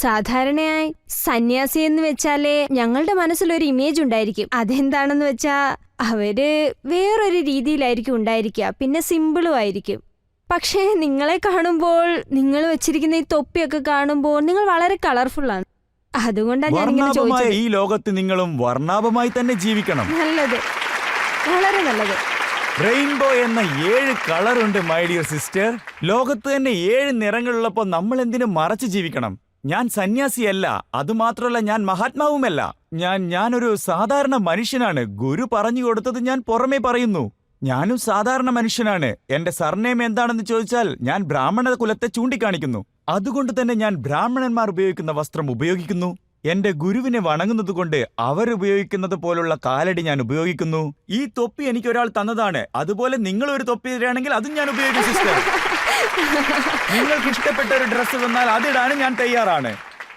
സാധാരണയായി സന്യാസി എന്ന് വെച്ചാലേ ഞങ്ങളുടെ മനസ്സിലൊരു ഇമേജ് ഉണ്ടായിരിക്കും. അതെന്താണെന്ന് വെച്ചാ അവര് വേറൊരു രീതിയിലായിരിക്കും ഉണ്ടായിരിക്കുക, പിന്നെ സിമ്പിളും ആയിരിക്കും. പക്ഷേ നിങ്ങളെ കാണുമ്പോൾ, നിങ്ങൾ വെച്ചിരിക്കുന്ന ഈ തൊപ്പിയൊക്കെ കാണുമ്പോൾ നിങ്ങൾ വളരെ കളർഫുള്ളാണ്. അതുകൊണ്ടാണ് ഞാൻ ഇങ്ങനെ ചോദിച്ചത്. ഈ ലോകത്ത് നിങ്ങളും വർണ്ണാഭമായി തന്നെ ജീവിക്കണം. നല്ലത്, വളരെ നല്ലത്. റെയിൻബോ എന്ന 7 കളറുണ്ട് മൈ ഡിയർ സിസ്റ്റർ. ലോകത്ത് തന്നെ 7 നിറങ്ങളുള്ളപ്പോൾ നമ്മൾ എന്തിനു മറച്ചു ജീവിക്കണം? ഞാൻ സന്യാസിയല്ല, അതുമാത്രമല്ല ഞാൻ മഹാത്മാവുമല്ല. ഞാനൊരു സാധാരണ മനുഷ്യനാണ്. ഗുരു പറഞ്ഞു കൊടുത്തത് ഞാൻ പുറമേ പറയുന്നു. ഞാനും സാധാരണ മനുഷ്യനാണ്. എന്റെ സർനെയിം എന്താണെന്ന് ചോദിച്ചാൽ ഞാൻ ബ്രാഹ്മണ കുലത്തെ ചൂണ്ടിക്കാണിക്കുന്നു. അതുകൊണ്ട് തന്നെ ഞാൻ ബ്രാഹ്മണന്മാർ ഉപയോഗിക്കുന്ന വസ്ത്രം ഉപയോഗിക്കുന്നു. എന്റെ ഗുരുവിനെ വണങ്ങുന്നതുകൊണ്ട് അവരുപയോഗിക്കുന്നത് പോലുള്ള കാലടി ഞാൻ ഉപയോഗിക്കുന്നു. ഈ തൊപ്പി എനിക്ക് ഒരാൾ തന്നതാണ്. അതുപോലെ നിങ്ങൾ ഒരു തൊപ്പി തരികയാണെങ്കിൽ അതും ഞാൻ ഉപയോഗിക്കും സിസ്റ്റർ. നിങ്ങൾക്ക് ഇഷ്ടപ്പെട്ട ഒരു ഡ്രസ്സ് തന്നാൽ അതിടാനും ഞാൻ തയ്യാറാണ്.